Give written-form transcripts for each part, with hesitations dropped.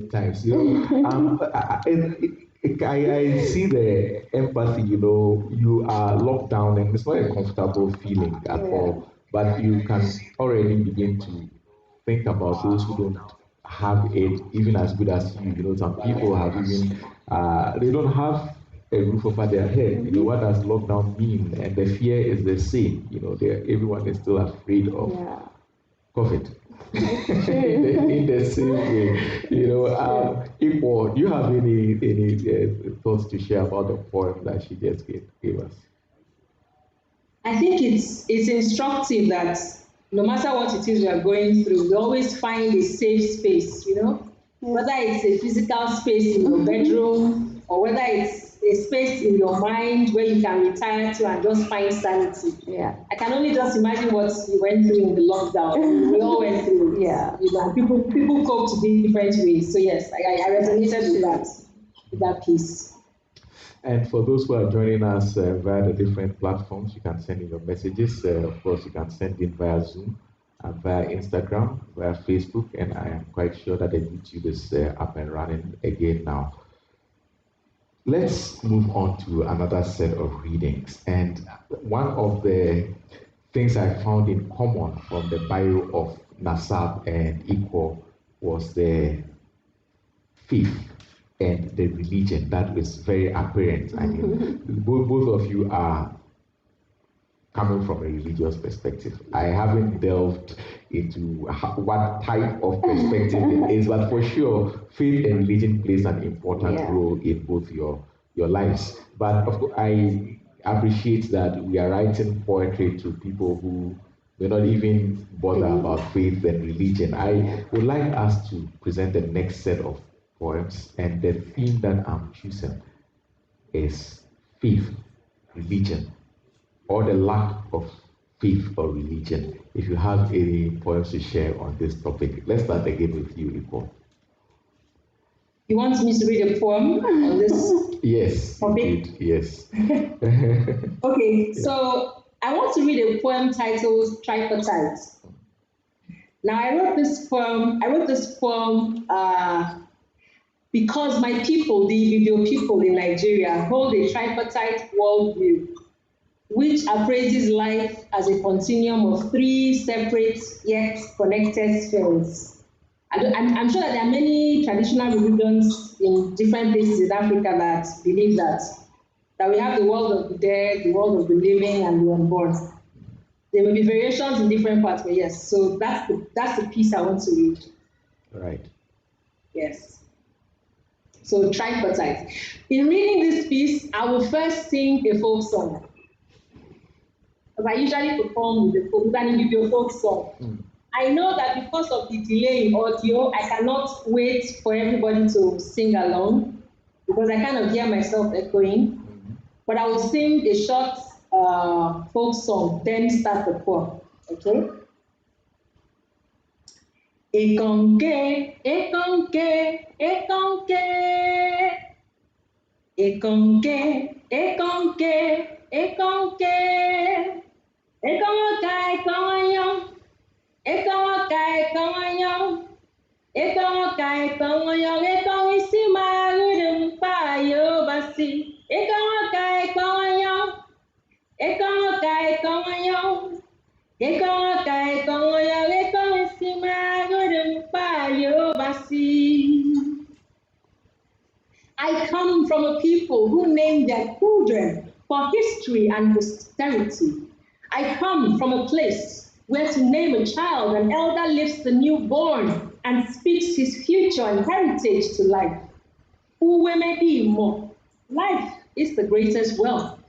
many times. I see the empathy. You are locked down, and it's not a comfortable feeling at all. But you can already begin to think about those who don't have it even as good as you. Some people have even they don't have a roof over their head. What does lockdown mean? And the fear is the same. Everyone is still afraid of COVID. in the same way, Iquo, do you have any thoughts to share about the poem that she just gave us? I think it's instructive that no matter what it is we are going through, we always find a safe space, whether it's a physical space in your bedroom or whether it's a space in your mind where you can retire to and just find sanity. I can only just imagine what you went through in the lockdown. We all went through it. People cope to different ways. So yes, I resonated with that piece. And for those who are joining us via the different platforms, you can send in your messages. Of course, you can send in via Zoom, via Instagram, via Facebook, and I am quite sure that the YouTube is up and running again now. Let's move on to another set of readings. And one of the things I found in common from the bio of Nasab and Iquo was the faith and the religion. That is very apparent. I mean, both of you are coming from a religious perspective. I haven't delved into what type of perspective it is, but for sure, faith and religion plays an important role in both your lives. But of course, I appreciate that we are writing poetry to people who may not even bother about faith and religion. I would like us to present the next set of poems, and the theme that I'm choosing is faith, religion, or the lack of faith or religion. If you have any poems to share on this topic, let's start again with you, Iquo. You want me to read a poem on this? Yes, topic? Yes. Okay, so I want to read a poem titled Tripartite. Now, I wrote this poem because my people, the Ibibio people in Nigeria, hold a tripartite worldview, which appraises life as a continuum of three separate yet connected spheres. I'm sure that there are many traditional religions in different places in Africa that believe that we have the world of the dead, the world of the living, and the unborn. There may be variations in different parts, but yes. So that's the piece I want to read. Right. Yes. So tripartite. In reading this piece, I will first sing a folk song. Because I usually perform with a folk song. I know that because of the delay in audio, I cannot wait for everybody to sing along because I kind of hear myself echoing. But I will sing a short folk song, then start the poem. Okay? Ekonke, ekonke, ekonke. Ekonke, ekonke, ekonke. Ekonke, ekonke. Ekonkai kongonyong, ekonkai kongonyong, ekongisi magudum payo basi. Ekonkai kongonyong, ekonkai kongonyong, ekonkai kongonyong, ekongisi magudum payo basi. I come from a people who name their children for history and posterity. I come from a place where to name a child, an elder lifts the newborn and speaks his future and heritage to life. Uwe may be more. Life is the greatest wealth.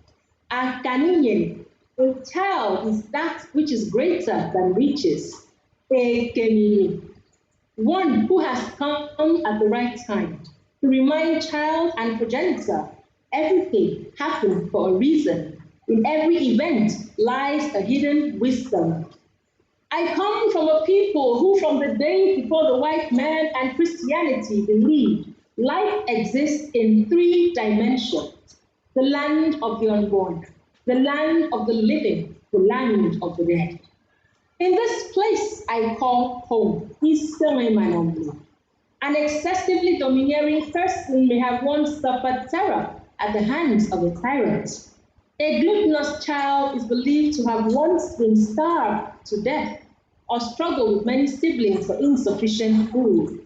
Akaninye, a child is that which is greater than riches. Ekemini, one who has come at the right time to remind child and progenitor everything happened for a reason. In every event lies a hidden wisdom. I come from a people who from the days before the white man and Christianity believed life exists in three dimensions: the land of the unborn, the land of the living, the land of the dead. In this place I call home, An excessively domineering person may have once suffered terror at the hands of a tyrant. A gluttonous child is believed to have once been starved to death or struggled with many siblings for insufficient food.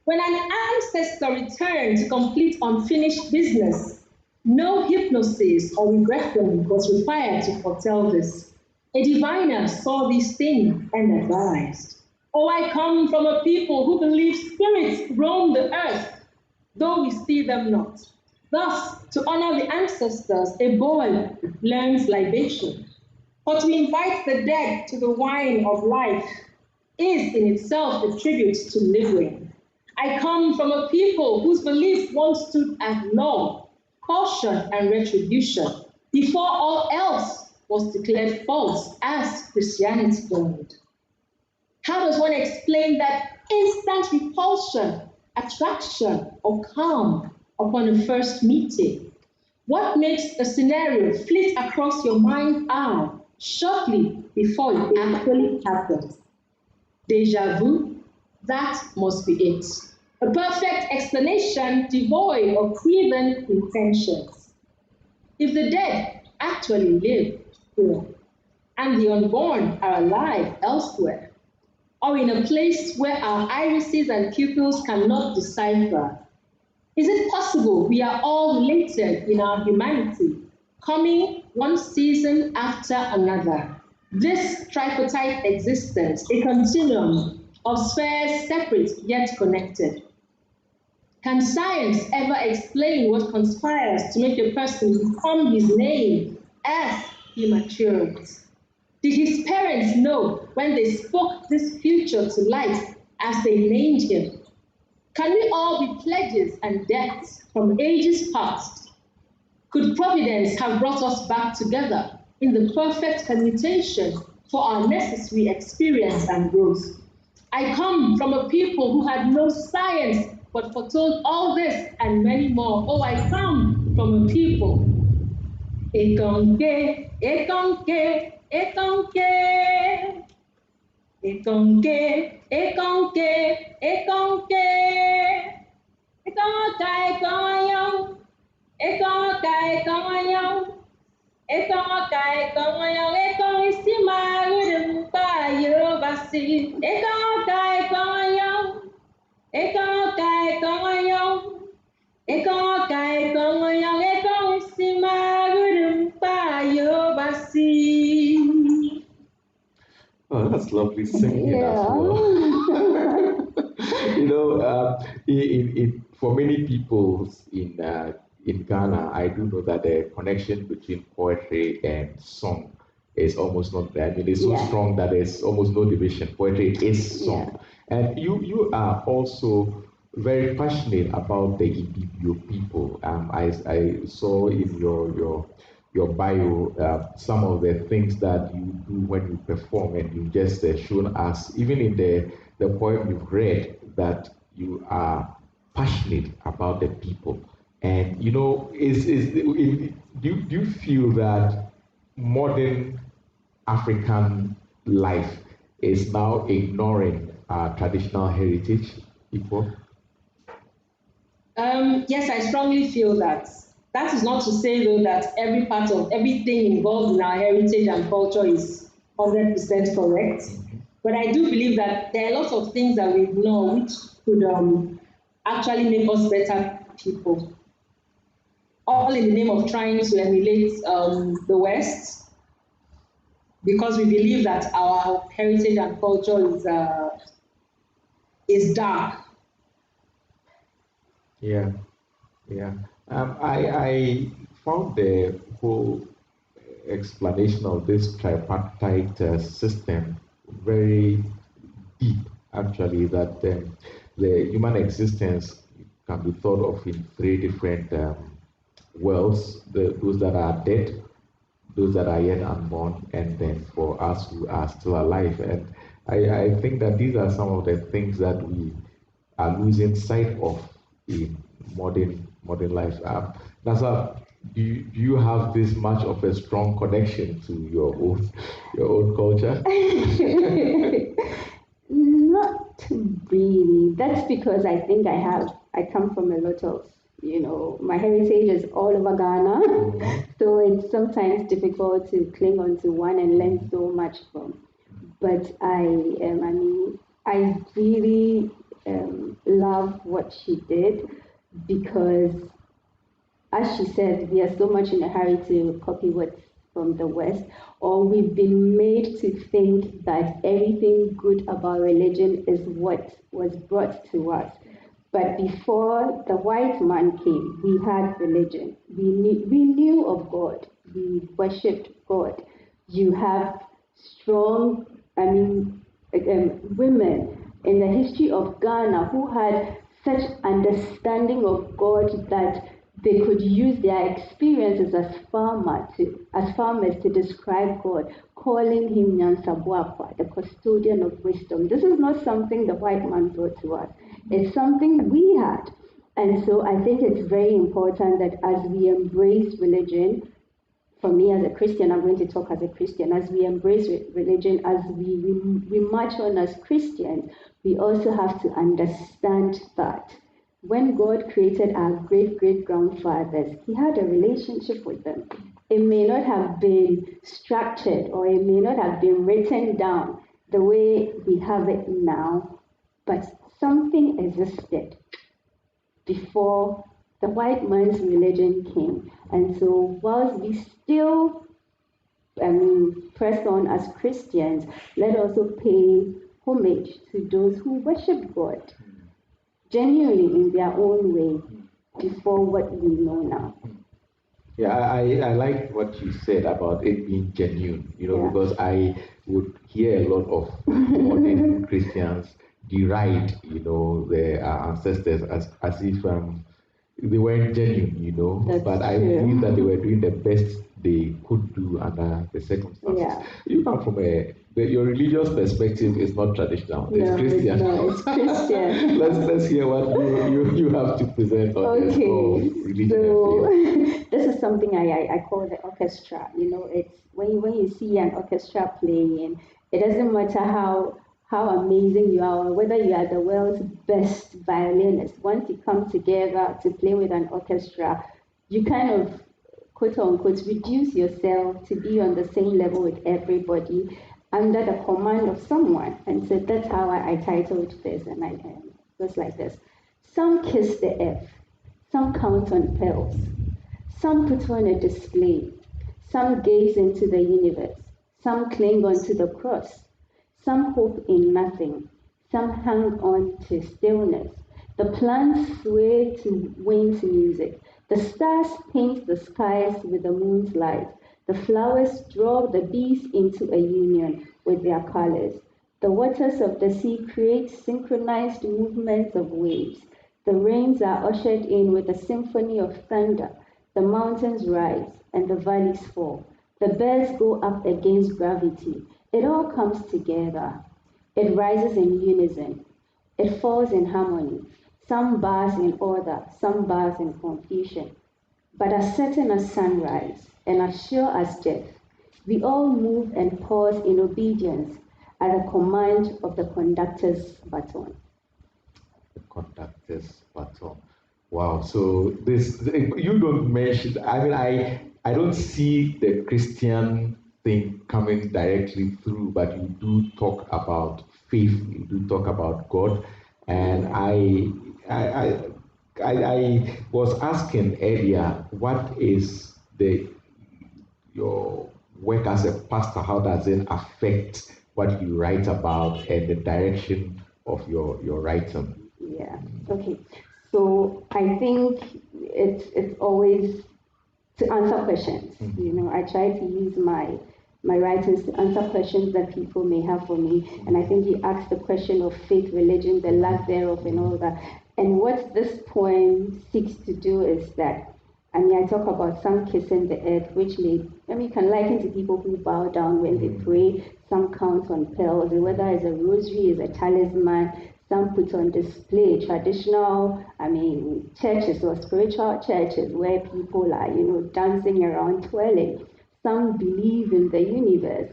When an ancestor returned to complete unfinished business, no hypnosis or regression was required to foretell this. A diviner saw these things and advised, "Oh, I come from a people who believe spirits roam the earth, though we see them not. Thus, to honor the ancestors, a boy learns libation. For to invite the dead to the wine of life is in itself a tribute to living. I come from a people whose belief once stood at law, caution, and retribution, before all else was declared false, as Christianity did." How does one explain that instant repulsion, attraction, or calm upon a first meeting? What makes a scenario flit across your mind's eye shortly before it actually happens? Deja vu? That must be it. A perfect explanation devoid of hidden intentions. If the dead actually live here, and the unborn are alive elsewhere, or in a place where our irises and pupils cannot decipher, is it possible we are all related in our humanity, coming one season after another? This tripartite existence, a continuum of spheres separate yet connected. Can science ever explain what conspires to make a person become his name as he matures? Did his parents know when they spoke this future to life as they named him? Can we all be pledges and debts from ages past? Could Providence have brought us back together in the perfect permutation for our necessary experience and growth? I come from a people who had no science but foretold all this and many more. Oh, I come from a people. Ekonke, ekonke, ekonke. Ekonke, ekonke, ekonke. Ekonka, ekonyo. Ekonka, ekonyo. Ekonka, ekonyo. Ekongisima, gudumpa, yobasi. Ekonka, ekonyo. Ekonka, ekonyo. Ekonka, ekonyo. Ekongisima, gudumpa, yobasi. Oh, that's lovely singing as well. For many people in Ghana, I do know that the connection between poetry and song is almost not there. I mean, it's so strong that there's almost no division. Poetry is song, and you are also very passionate about the Ibibio people. I saw in your bio some of the things that you do when you perform, and you just shown us, even in the poem you've read, that you are passionate about the people. And do you feel that modern African life is now ignoring our traditional heritage, Iquo? Yes, I strongly feel that. That is not to say, though, that every part of everything involved in our heritage and culture is 100% correct. But I do believe that there are lots of things that we ignore which could actually make us better people. All in the name of trying to emulate the West, because we believe that our heritage and culture is dark. Yeah. I found the whole explanation of this tripartite system very deep, actually, that the human existence can be thought of in three different worlds: those that are dead, those that are yet unborn, and then for us who are still alive. And I think that these are some of the things that we are losing sight of in modern life. Nasa, do you have this much of a strong connection to your own culture? Not really. That's because I think I come from a lot of, my heritage is all over Ghana. So it's sometimes difficult to cling on to one and learn so much from. But I really love what she did because, as she said, we are so much in a hurry to copy what's from the West, or we've been made to think that everything good about religion is what was brought to us. But before the white man came, we had religion. We knew of God. We worshipped God. You have strong, women in the history of Ghana who had such understanding of God that they could use their experiences as farmers to describe God, calling him Nyansabuapa, the custodian of wisdom. This is not something the white man brought to us. It's something we had. And so I think it's very important that as we embrace religion, for me as a Christian, I'm going to talk as a Christian, as we embrace religion, as we march on as Christians, we also have to understand that when God created our great-great-grandfathers, he had a relationship with them. It may not have been structured or it may not have been written down the way we have it now, but something existed before the white man's religion came. And so whilst we still press on as Christians, let us also pay homage to those who worship God genuinely in their own way before what we know now. Yeah, I like what you said about it being genuine, because I would hear a lot of modern Christians deride, their ancestors as if they weren't genuine, That's but I true. believe that they were doing the best they could do under the circumstances. Yeah. You come from your religious perspective is not traditional. It's Christian. It's Christian. let's hear what you have to present on this whole religion. So this is something I call the orchestra. It's when you see an orchestra playing, it doesn't matter how amazing you are, or whether you are the world's best violinist. Once you come together to play with an orchestra, you kind of, quote unquote, reduce yourself to be on the same level with everybody under the command of someone. And so that's how I titled this, and it goes like this. Some kiss the earth, some count on pearls, some put on a display, some gaze into the universe, some cling onto the cross, some hope in nothing, some hang on to stillness. The plants sway to wind's music. The stars paint the skies with the moon's light. The flowers draw the bees into a union with their colors. The waters of the sea create synchronized movements of waves. The rains are ushered in with a symphony of thunder. The mountains rise and the valleys fall. The birds go up against gravity. It all comes together. It rises in unison. It falls in harmony. Some bars in order, some bars in confusion. But as certain as sunrise and as sure as death, we all move and pause in obedience at the command of the conductor's baton. The conductor's baton. Wow. So you don't mention. I don't see the Christian thing coming directly through, but you do talk about faith. You do talk about God, and I was asking earlier, what is your work as a pastor? How does it affect what you write about and the direction of your writing? Yeah. Okay. So I think it's always to answer questions. I try to use my writings to answer questions that people may have for me. And I think you asked the question of faith, religion, the lack thereof, and all that. And what this poem seeks to do is that, I talk about some kissing the earth, which you can liken to people who bow down when they pray. Some count on pearls, whether it's a rosary, is a talisman. Some put on display traditional, churches or spiritual churches where people are, dancing around, twirling. Some believe in the universe.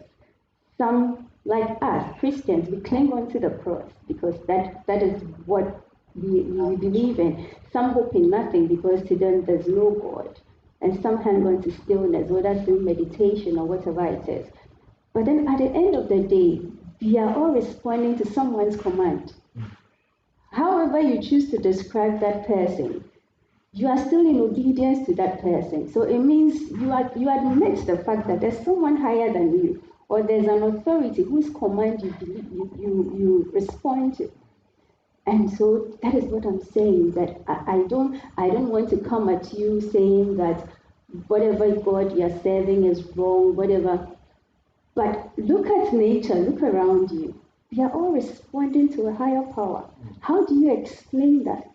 Some like us, Christians, we cling on to the cross because that is what we believe in. Some hope in nothing because to them there's no God. And some hang on to stillness, whether through meditation or whatever it is. But then at the end of the day, we are all responding to someone's command. However you choose to describe that person, you are still in obedience to that person. So it means you admit the fact that there's someone higher than you, or there's an authority whose command you respond to. And so that is what I'm saying, that I don't want to come at you saying that whatever God you're serving is wrong, whatever. But look at nature, look around you. We are all responding to a higher power. How do you explain that?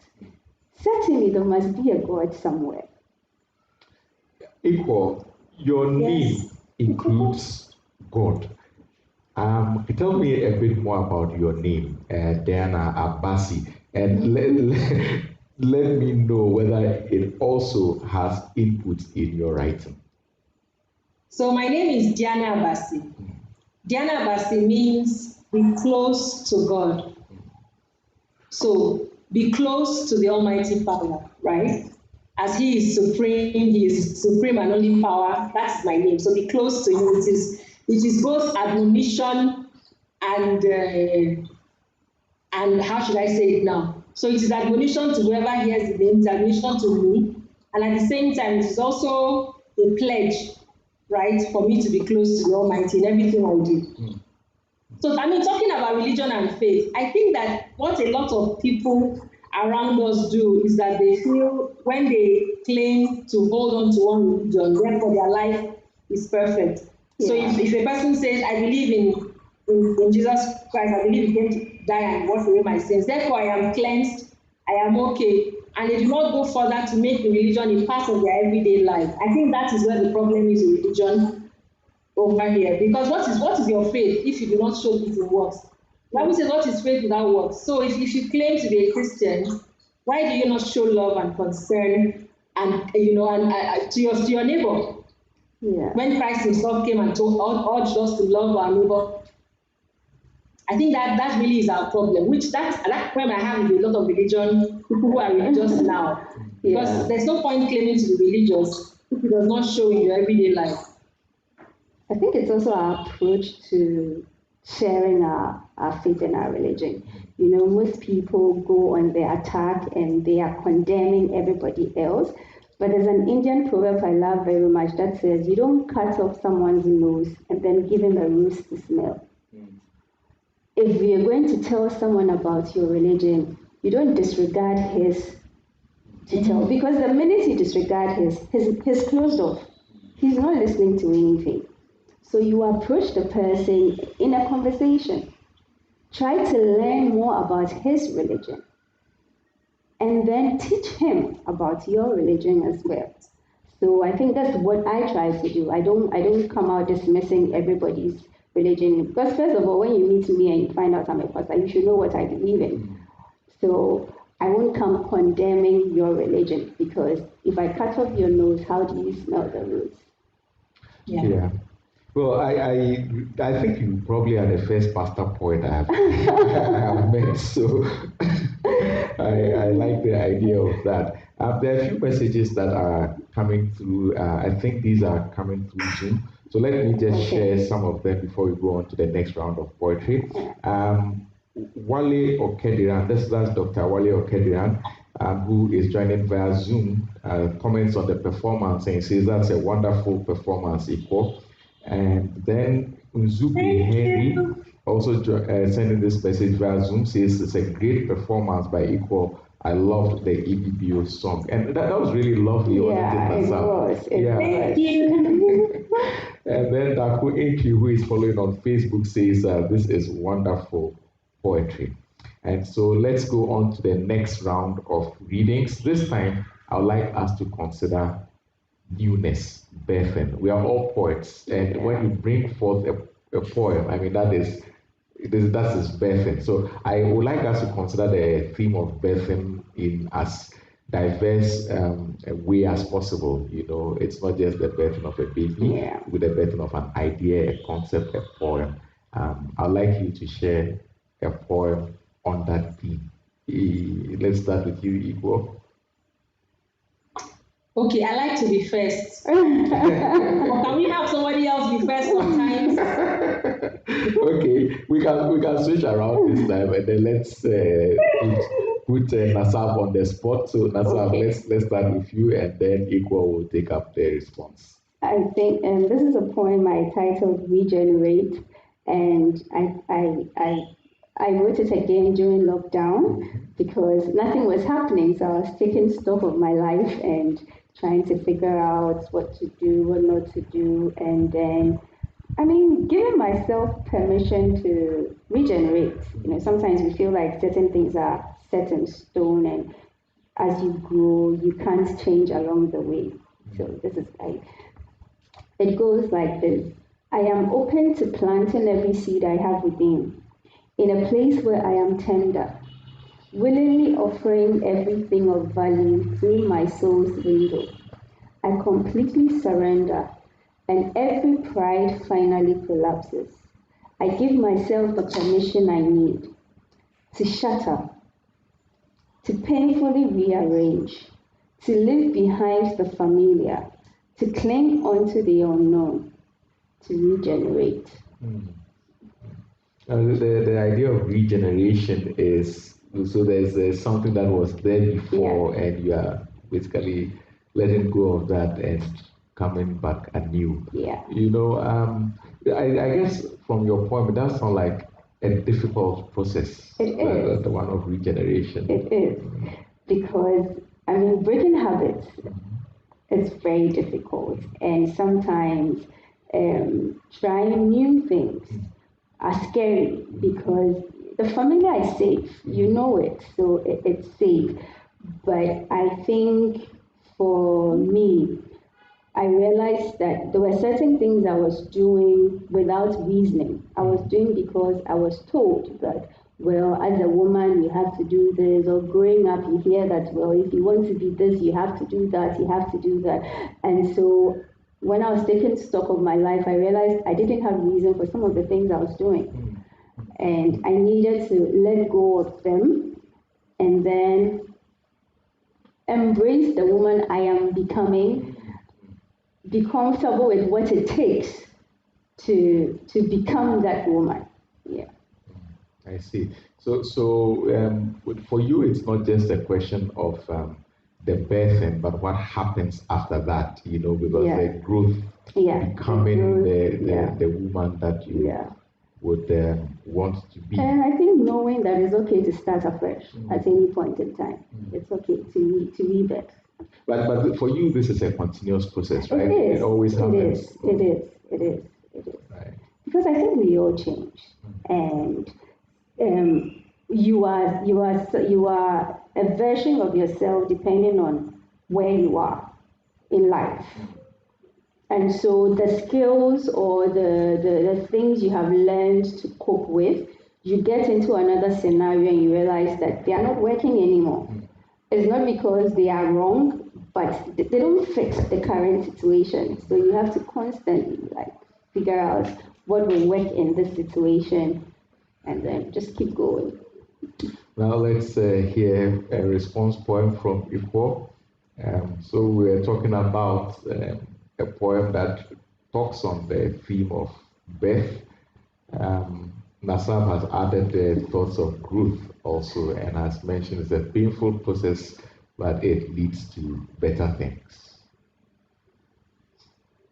Certainly there must be a God somewhere. Iquo, your name includes God. Tell me a bit more about your name, DianaAbasi, and let me know whether it also has input in your writing. So my name is DianaAbasi. DianaAbasi means be close to God. So be close to the Almighty Father, right? As He is supreme and only power. That's my name. So be close to Him. It is both admonition and how should I say it now? So it is admonition to whoever hears the name, it's admonition to me, and at the same time, it is also a pledge, right, for me to be close to the Almighty in everything I do. So, I mean, talking about religion and faith, I think that what a lot of people around us do is that they feel when they claim to hold on to one religion, therefore their life is perfect. So if a person says, I believe in Jesus Christ, I believe He came to die and wash away my sins, therefore I am cleansed, I am okay, and they do not go further to make the religion a part of their everyday life. I think that is where the problem is with religion over here. Because what is your faith if you do not show it in works? The Bible says, what is faith without works? So if you claim to be a Christian, why do you not show love and concern and to your neighbor? Yeah. When Christ Himself came and urged us to love our neighbor, I think that really is our problem. That problem I have with a lot of religion people who are religious now, because there's no point claiming to be religious if it does not show in your everyday life. I think it's also our approach to sharing our faith and our religion. You know, most people go on their attack and they are condemning everybody else. But there's an Indian proverb I love very much that says, you don't cut off someone's nose and then give him a rose to smell. If you're going to tell someone about your religion, you don't disregard his detail, because the minute you disregard he's closed off. He's not listening to anything. So you approach the person in a conversation. Try to learn more about his religion, and then teach him about your religion as well. So I think that's what I try to do. I don't come out dismissing everybody's religion, because first of all, when you meet me and you find out I'm a pastor, you should know what I believe in. So I won't come condemning your religion, because if I cut off your nose, how do you smell the rose? Yeah. Well, I think you probably are the first pastor poet I have met, so I like the idea of that. There are a few messages that are coming through. I think these are coming through Zoom. So let me just share some of them before we go on to the next round of poetry. Wale Okediran, that's Dr. Wale Okediran, who is joining via Zoom, comments on the performance and says that's a wonderful performance, Iquo. And then Unzubi Henry also sending this message via Zoom, says it's a great performance by Iquo. I loved the EBBO song. And that was really lovely. Yeah, it was. Thank you. And then Daku Enki, who is following on Facebook, says this is wonderful poetry. And so let's go on to the next round of readings. This time, I would like us to consider newness, birthing. We are all poets, and when you bring forth a poem, I mean that is birthing. So I would like us to consider the theme of birthing in as diverse a way as possible. You know, it's not just the birthing of a baby, with the birthing of an idea, a concept, a poem. I'd like you to share a poem on that theme. Let's start with you, Iquo. Okay, I like to be first. Or can we have somebody else be first sometimes? Okay, we can switch around this time, and then let's put Nasab on the spot. So Nasab, Okay. let's start with you, and then Iquo will take up the response. I think, and this is a poem I titled "Regenerate," and I wrote it again during lockdown because nothing was happening. So I was taking stock of my life and trying to figure out what to do, what not to do, and then, I mean, giving myself permission to regenerate. You know, sometimes we feel like certain things are set in stone, and as you grow, you can't change along the way. So this is it goes like this. I am open to planting every seed I have within, in a place where I am tender, willingly offering everything of value through my soul's window. I completely surrender, and every pride finally collapses. I give myself the permission I need to shatter, to painfully rearrange, to leave behind the familiar, to cling onto the unknown, to regenerate. The idea of regeneration is so there's something that was there before, and you are basically letting go of that and coming back anew. Yeah. You know, I guess from your point, it does sound like a difficult process. It is. The one of regeneration. It is. Because, I mean, breaking habits is very difficult. And sometimes trying new things are scary because the familiar is safe. You know it, so it's safe. But I think for me, I realized that there were certain things I was doing without reasoning. I was doing because I was told that, well, as a woman, you have to do this, or growing up, you hear that, well, if you want to be this, you have to do that, you have to do that. And so when I was taking stock of my life, I realized I didn't have reason for some of the things I was doing. And I needed to let go of them and then embrace the woman I am becoming, be comfortable with what it takes to become that woman. Yeah. I see. So for you, it's not just a question of the birthing, but what happens after that, you know, because the growth, becoming the woman that you would want to be. And I think knowing that it's okay to start afresh at any point in time. It's okay to rebirth. But for you, this is a continuous process, right? It is. It always happens. It is. Right. Because I think we all change, and you are a version of yourself depending on where you are in life. And so the skills or the things you have learned to cope with, you get into another scenario and you realize that they are not working anymore. It's not because they are wrong, but they don't fit the current situation. So you have to constantly figure out what will work in this situation and then just keep going. Now let's hear a response poem from Iquo. So we're talking about a poem that talks on the theme of birth. Nasab has added the thoughts of growth also, and has mentioned it's a painful process, but it leads to better things.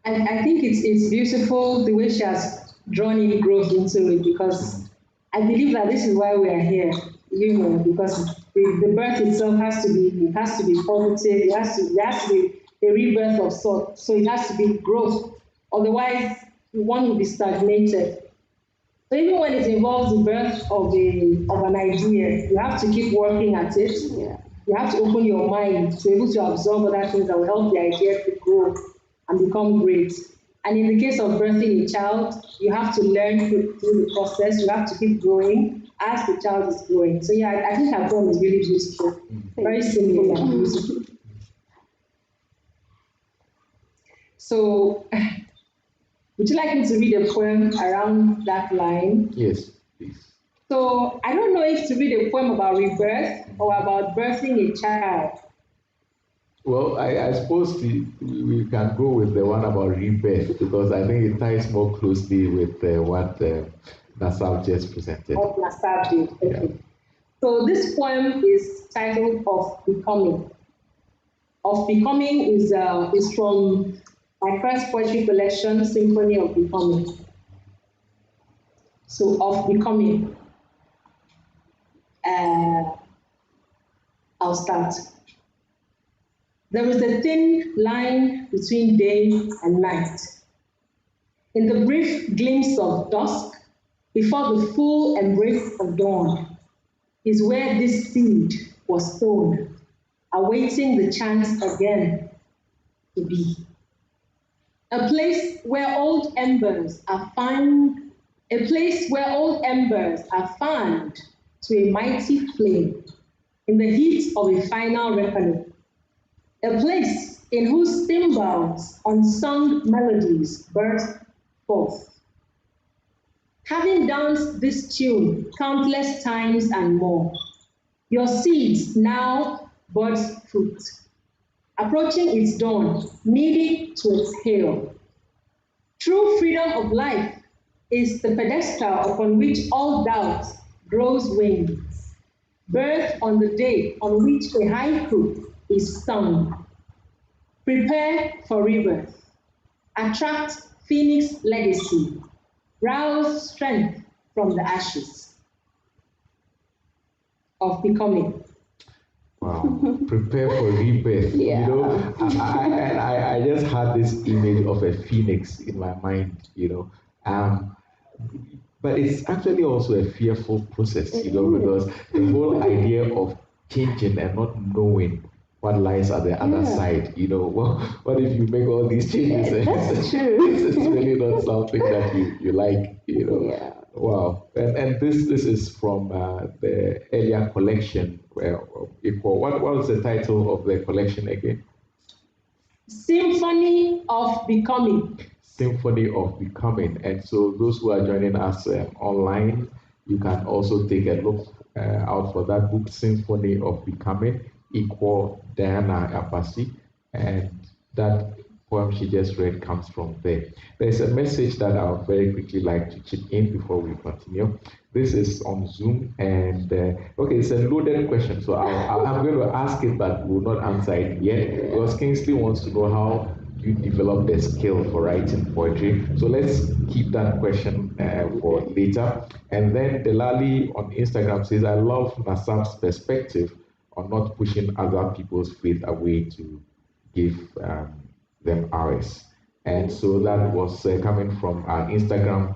I think it's beautiful the way she has drawn in growth into it, because I believe that this is why we are here, you know, because the birth itself has to be positive, there has to be a rebirth of sort, so it has to be growth. Otherwise, one will be stagnated. So even when it involves the birth of an idea, you have to keep working at it. Yeah. You have to open your mind to be able to absorb other things that will help the idea to grow and become great. And in the case of birthing a child, you have to learn through the process. You have to keep growing as the child is growing. So yeah, I think her poem is really beautiful. Very simple and beautiful. So Would you like me to read a poem around that line? Yes, please. So I don't know if to read a poem about rebirth or about birthing a child. Well, I suppose we can go with the one about rebirth because I think it ties more closely with what Nasab just presented. What Nasab did. Okay. Yeah. So this poem is titled Of Becoming. Of Becoming is from my first poetry collection, Symphony of Becoming. So Of Becoming. I'll start. There is a thin line between day and night. In the brief glimpse of dusk, before the full embrace of dawn, is where this seed was sown, awaiting the chance again to be. A place where old embers are fanned, a place where old embers are fanned to a mighty flame in the heat of a final reckoning. A place in whose cymbals unsung melodies burst forth. Having danced this tune countless times and more, your seeds now bud fruit, approaching its dawn, needing to exhale. True freedom of life is the pedestal upon which all doubt grows wings, birth on the day on which a haiku is sung. Prepare for rebirth, attract phoenix legacy, rouse strength from the ashes. Of Becoming. Wow. Prepare for rebirth. Yeah. You know, I just had this image of a phoenix in my mind, you know. But it's actually also a fearful process, you know, because the whole idea of changing and not knowing what lies at the other side, you know, well, what if you make all these changes and That's true. it's really not something that you like, you know. Yeah. Wow. And this is from the earlier collection where Iquo. What was the title of the collection again? Symphony of Becoming. Symphony of Becoming. And so those who are joining us online, you can also take a look out for that book, Symphony of Becoming, Iquo DianaAbasi. And that poem she just read comes from there. There's a message that I would very quickly like to chip in before we continue. This is on Zoom, and okay, it's a loaded question, so I'm going to ask it, but will not answer it yet because Kingsley wants to know how you develop the skill for writing poetry. So let's keep that question for later. And then Delali on Instagram says, I love Nasab's perspective on not pushing other people's faith away to give them ours. And so that was coming from our Instagram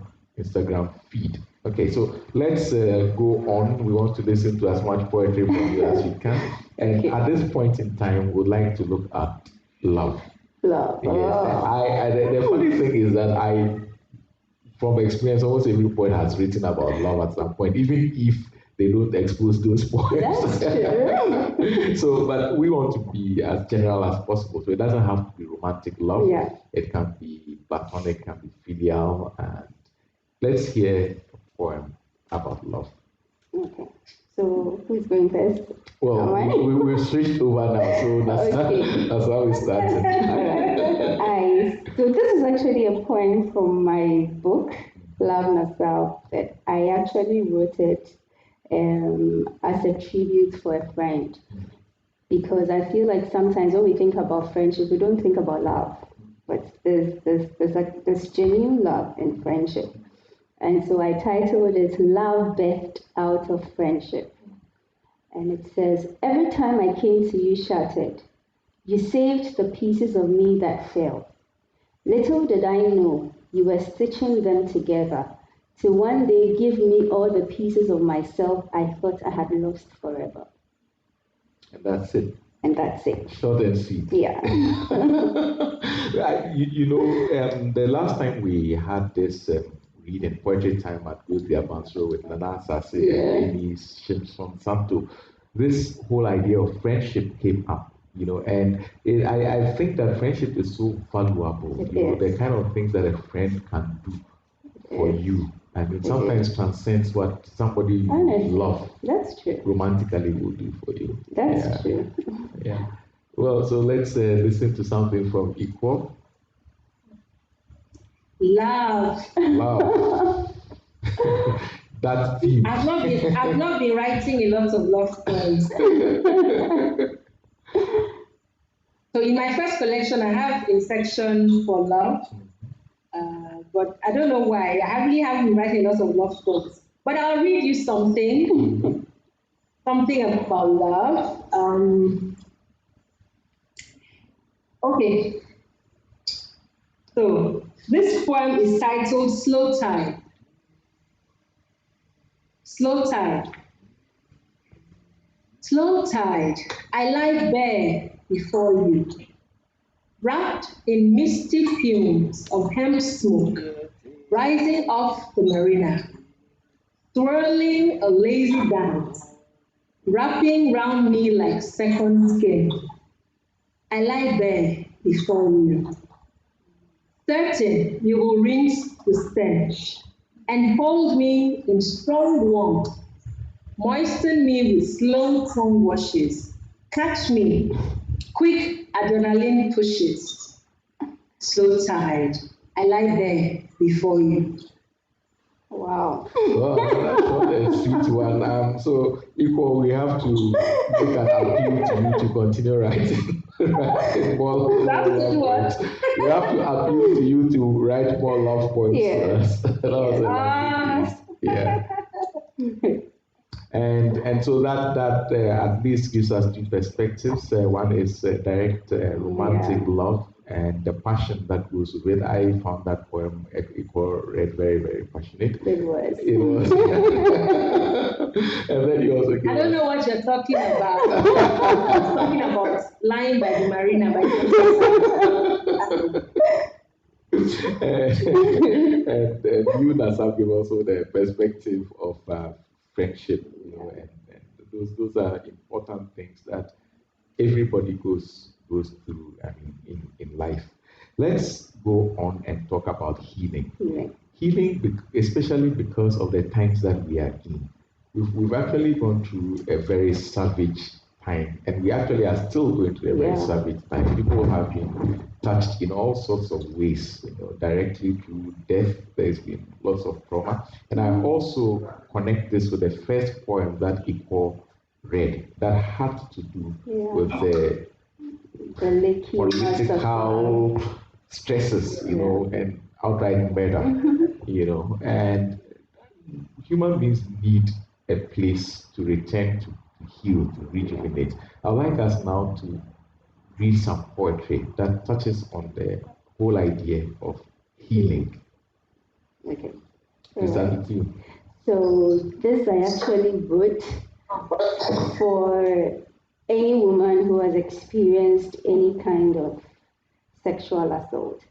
feed. Okay, so let's go on. We want to listen to as much poetry from you as we can. And at this point in time, we'd like to look at love. Love. Yes. The funny thing is that from experience, almost every poet has written about love at some point, even if they don't expose those poems. That's true. So, but we want to be as general as possible. So it doesn't have to be romantic love. Yeah. It can be platonic, can be filial. And let's hear a poem about love. Okay. So who's going first? Well, we've switched over now, so that's how we started. All right. So this is actually a poem from my book, Love Nasab, that I actually wrote it as a tribute for a friend. Because I feel like sometimes when we think about friendship, we don't think about love. But there's genuine love in friendship. And so I titled it Love Birthed Out of Friendship. And it says, every time I came to you shattered, you saved the pieces of me that fell. Little did I know you were stitching them together to one day give me all the pieces of myself I thought I had lost forever. And that's it. And that's it. Short and sweet. Yeah. The last time we had this reading poetry time at Goethe-Institut with DianaAbasi and Amy Simpson Santo, this whole idea of friendship came up. And I think that friendship is so valuable. The kind of things that a friend can do for you. I mean, sometimes transcends what somebody you love romantically will do for you. That's true. Yeah. Well, so let's listen to something from Iquo. Love. That's deep. I've not been writing a lot of love poems. So in my first collection, I have a section for love, but I don't know why. I really haven't been writing a lot of love poems. But I'll read you something, something about love. Okay. So this poem is titled Slow Tide. Slow tide. Slow tide, I lie bare before you, wrapped in misty fumes of hemp smoke, rising off the marina, twirling a lazy dance, wrapping round me like second skin. I lie bare before you, certain you will rinse the stench and hold me in strong warmth, moisten me with slow tongue washes, catch me, quick adrenaline pushes, slow tide, I lie there before you. Wow. Wow, that's not a sweet one. So, Iquo, we have to make an appeal to you to continue writing. More love poems. We have to appeal to you to write more love poems for us. That was a lovely piece. And so that at least gives us two perspectives. One is direct romantic love and the passion that goes with it. I found that poem Iquo read very, very passionate. It was. And then you also I don't know what you're talking about. I was talking about lying by the marina by and you, Nasab, give also the perspective of friendship, and those are important things that everybody goes through. I mean, in life. Let's go on and talk about healing. Healing, especially because of the times that we are in. We've actually gone through a very savage time, and we actually are still going through a very savage time. People have been touched in all sorts of ways, directly through death. There's been lots of trauma, and I also connect this with the first poem that Iquo read that had to do with the political stresses, and outright murder, and human beings need a place to return to heal, to rejuvenate. I'd like us now to read some poetry that touches on the whole idea of healing. Okay. Is that with you? So this I actually wrote for any woman who has experienced any kind of sexual assault.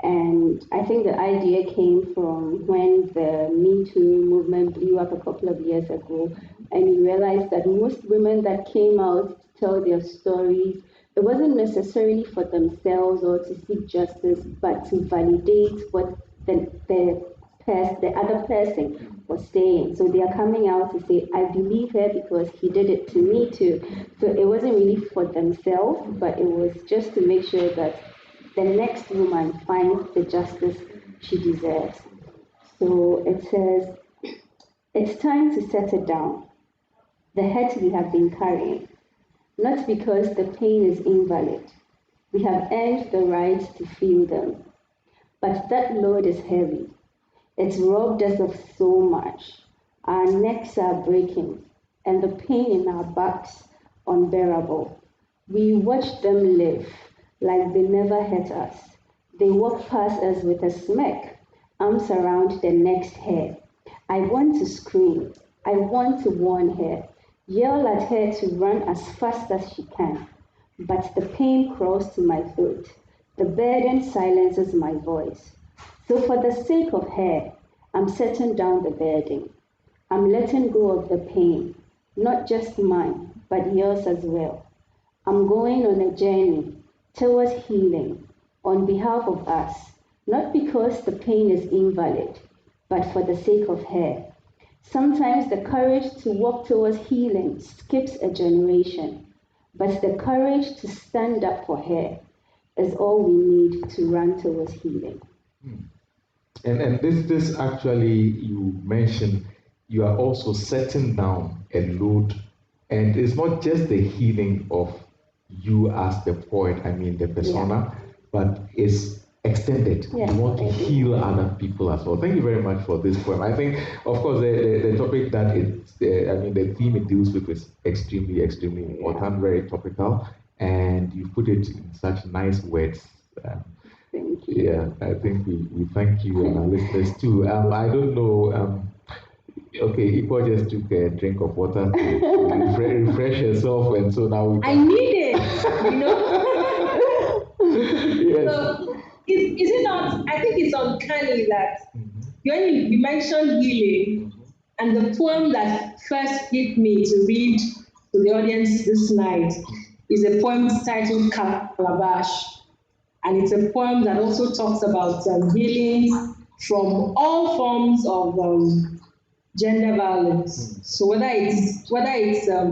And I think the idea came from when the Me Too movement blew up a couple of years ago, and you realized that most women that came out to tell their stories, it wasn't necessarily for themselves or to seek justice, but to validate what the other person was saying. So they are coming out to say, I believe her because he did it to me too. So it wasn't really for themselves, but it was just to make sure that the next woman finds the justice she deserves. So it says, it's time to set it down. The hurt we have been carrying, not because the pain is invalid. We have earned the right to feel them. But that load is heavy. It's robbed us of so much. Our necks are breaking, and the pain in our backs unbearable. We watch them live like they never hurt us. They walk past us with a smirk, arms around their next hair. I want to scream. I want to warn her, yell at her to run as fast as she can. But the pain crawls to my throat. The burden silences my voice. So for the sake of her, I'm setting down the burden. I'm letting go of the pain, not just mine, but yours as well. I'm going on a journey towards healing on behalf of us, not because the pain is invalid, but for the sake of her. Sometimes the courage to walk towards healing skips a generation, but the courage to stand up for her is all we need to run towards healing. And this actually, you mentioned you are also setting down a load, and it's not just the healing of you as the poet, I mean the persona, but it's extended. You want to heal other people as well. Thank you very much for this poem. I think, of course, the topic that the theme it deals with is extremely important, very topical, and you put it in such nice words. Thank you. Yeah, I think we thank you and our listeners too. I don't know. Okay, Iquo just took a drink of water to refresh herself, and so now I need it, Yes. So, is it not? I think it's uncanny that when you mentioned healing, and the poem that first hit me to read to the audience this night is a poem titled Calabash. And it's a poem that also talks about healing from all forms of gender violence. So whether it's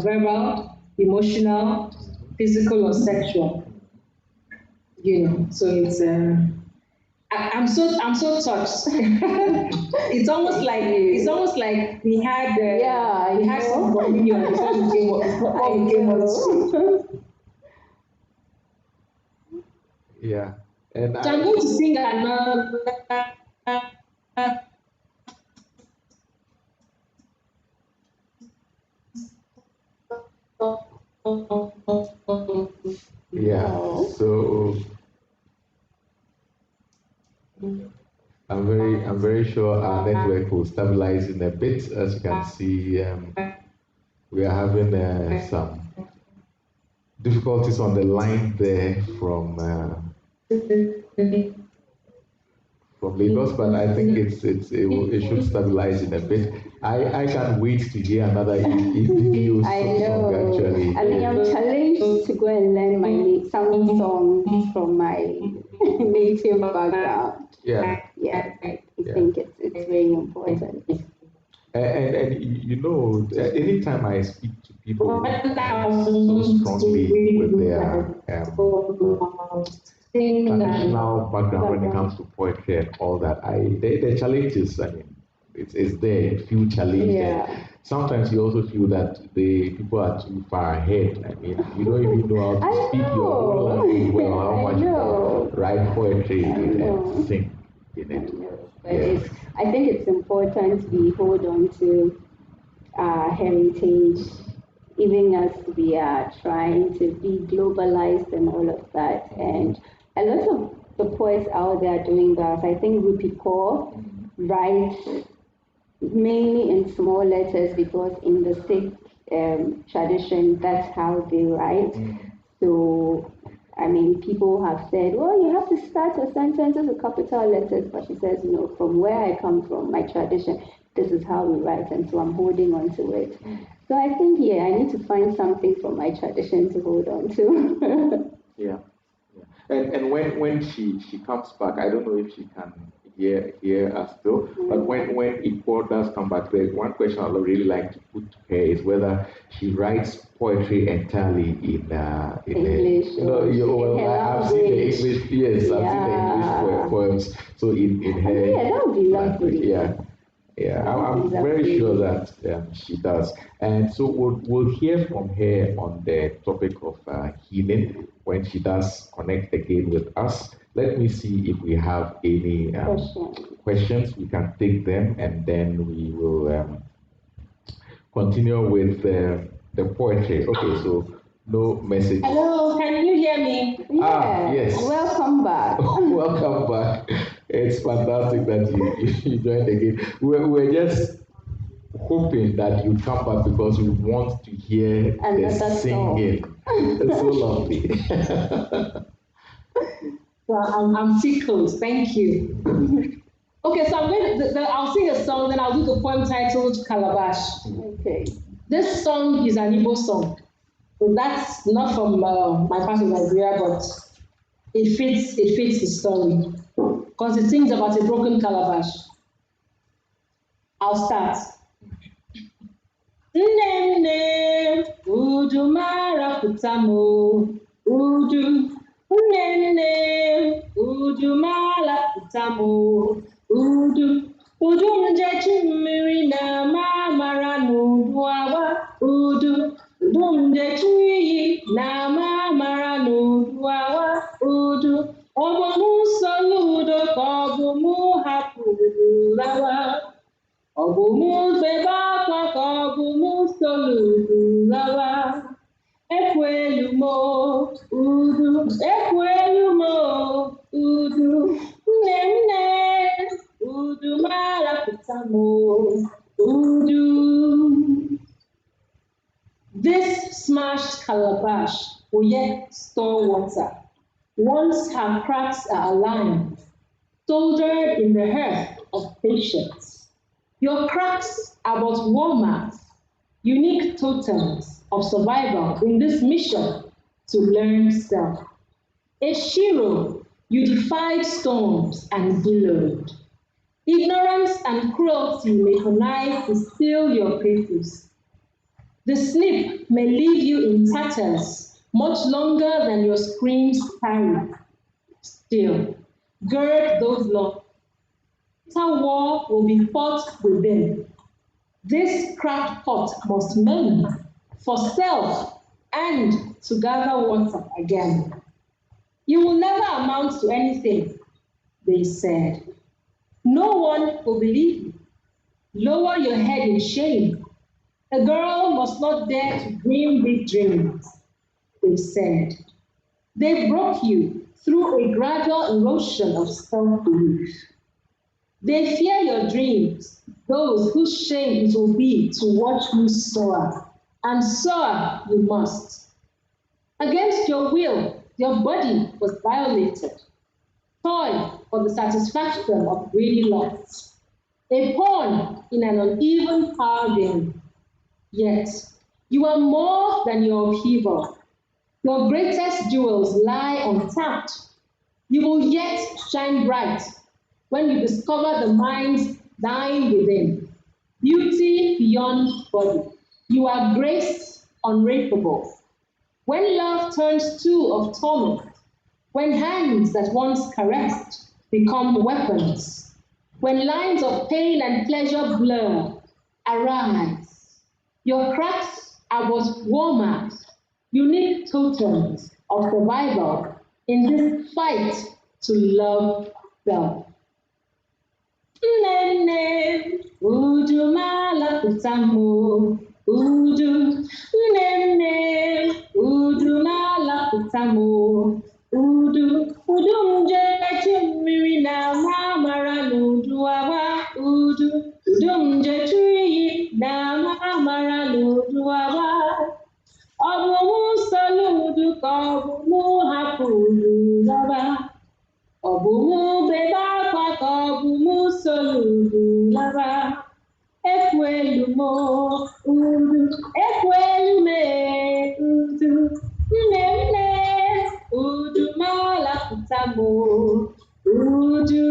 verbal, emotional, physical, or sexual, So it's I'm so touched. it's almost like we had some communion before we came on. Yeah. And so I'm going to sing another. Yeah. So I'm very sure our network will stabilize in a bit. As you can see, we are having some difficulties on the line there from Lagos, but I think it should stabilize in a bit. I can't wait to hear another video song actually. I mean, I'm challenged to go and learn some songs from my native background. Yeah. I think it's very important. And anytime I speak to people so strongly with their traditional background when it comes to poetry and all that, the challenges, I mean, it's there, you feel challenged. And sometimes you also feel that the people are too far ahead. I mean, you don't even know how to speak your own language well, how much more write poetry and sing in it. But I think it's important we hold on to our heritage, even as we are trying to be globalized and all of that. And a lot of the poets out there are doing that. I think Iquo writes mainly in small letters because in the Sikh tradition, that's how they write. So, I mean, people have said, well, you have to start your sentences with capital letters. But she says, no, from where I come from, my tradition, this is how we write. And so I'm holding on to it. So I think, I need to find something from my tradition to hold on to. Yeah. And when she comes back, I don't know if she can hear us still, but when Iquo does come back, the one question I would really like to put to her is whether she writes poetry entirely in English. I've seen the English, yes, I've seen the English poems. So in her that would be lovely. I'm very sure that she does. And so we'll hear from her on the topic of healing when she does connect again with us. Let me see if we have any questions. We can take them, and then we will continue with the poetry. Okay, so no message. Hello, can you hear me? Yes. Welcome back. Welcome back. It's fantastic that you joined again. We're just hoping that you come back because we want to hear the singing. It's so lovely. Well, I'm tickled. Thank you. Okay, so I'll sing a song, then I'll do the poem titled Calabash. Okay. This song is an Igbo song. So that's not from my part of Nigeria, but it fits the story. Because it sings about a broken calabash. I'll start. Nene, udu mara putamo, udu. Nene, udu mara putamo, udu. Udu mjechi mmiri na mamara n'udu awa, udu. Udu mjechi na mamara n'udu awa, udu. Obomu soludo kobumu hapuru lawa. Obumu beba kwa kobumu soludo lawa. Ekwelumo, udu. Ekwelumo, udu. Nene, udu malapitamo, udu. This smashed calabash will yet store water. Once her cracks are aligned, soldered in the earth of patience. Your cracks are but warm-ups, unique totems of survival in this mission to learn self. A Shiro, you defied storms and billowed. Ignorance and cruelty may connive to steal your purpose. The snip may leave you in tatters much longer than your screams carry. Still, gird those loins. Bitter war will be fought within. This cracked pot must mend for self and to gather water again. You will never amount to anything, they said. No one will believe you. Lower your head in shame. A girl must not dare to dream big dreams, they said. They broke you through a gradual erosion of self-belief. They fear your dreams, those whose shame it will be to watch you soar, and soar you must. Against your will, your body was violated. Toy for the satisfaction of greedy lusts. A pawn in an uneven power game. Yet, you are more than your upheaval. Your greatest jewels lie untapped. You will yet shine bright when you discover the minds dying within. Beauty beyond body. You are grace unrapeable. When love turns tool of torment, when hands that once caressed become weapons, when lines of pain and pleasure blur, arise. Your cracks are but warm-ups, unique totems of survival in this fight to love self. Nene, udu malaputamo, udu. Nene, udu malaputamo, udu. Udu mje chumiri na mamara nudu awa, udu. Udu mje chui na mamara nudu awa. Obumu soludu kobumu hapulu lava. Obumu beba kwa kobumu soludu lava. Ekwelumo udu, ekwelume udu. Nene udu malaputamo udu.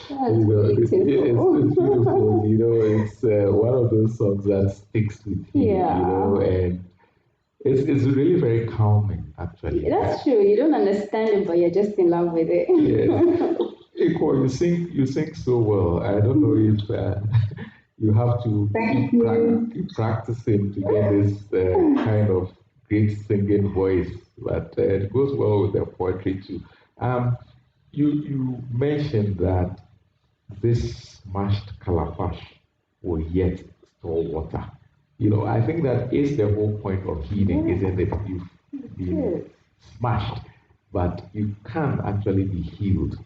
That's It's beautiful. beautiful, it's one of those songs that sticks with you, Yeah. and it's really very calming, actually. That's true. You don't understand it, but you're just in love with it. Yes. Iquo, you sing so well. I don't know if you have to Thank you. keep practicing to get this kind of great singing voice, but it goes well with the poetry too. Um, you mentioned that this mashed calabash will yet store water. I think that is the whole point of healing, isn't it? You've been smashed, but you can actually be healed.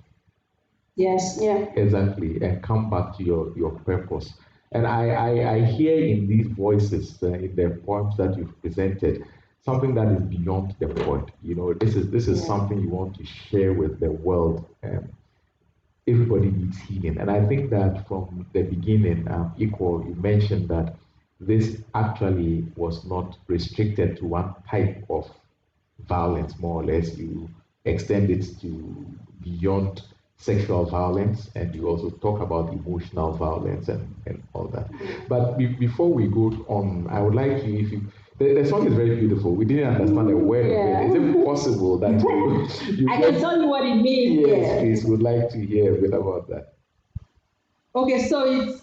Yes. Yeah. Exactly, and come back to your purpose. And I hear in these voices, in the poems that you've presented, something that is beyond the poet. This is something you want to share with the world. Everybody needs healing. And I think that from the beginning, Iquo, you mentioned that this actually was not restricted to one type of violence, more or less. You extend it to beyond sexual violence, and you also talk about emotional violence and all that. But before we go on, I would like you, if you, the song is very beautiful. We didn't understand a word of it. Is it possible that you I can tell you what it means? Yes, please. Would like to hear a bit about that. Okay, so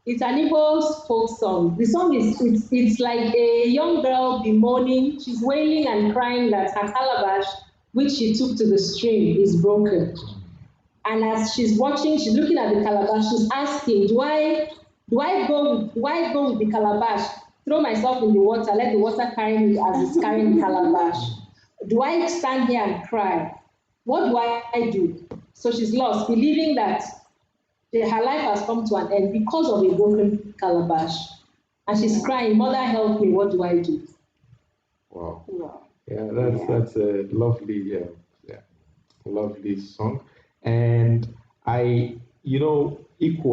it's an Igbo folk song. The song it's like a young girl bemoaning. She's wailing and crying that her calabash, which she took to the stream, is broken. And as she's watching, she's looking at the calabash. She's asking, do I go with the calabash? Throw myself in the water, let the water carry me as it's carrying the calabash. Do I stand here and cry? What do I do? So she's lost, believing that her life has come to an end because of a broken calabash. And she's crying, Mother, help me, what do I do? Wow. Yeah, that's a lovely, lovely song. And Iquo,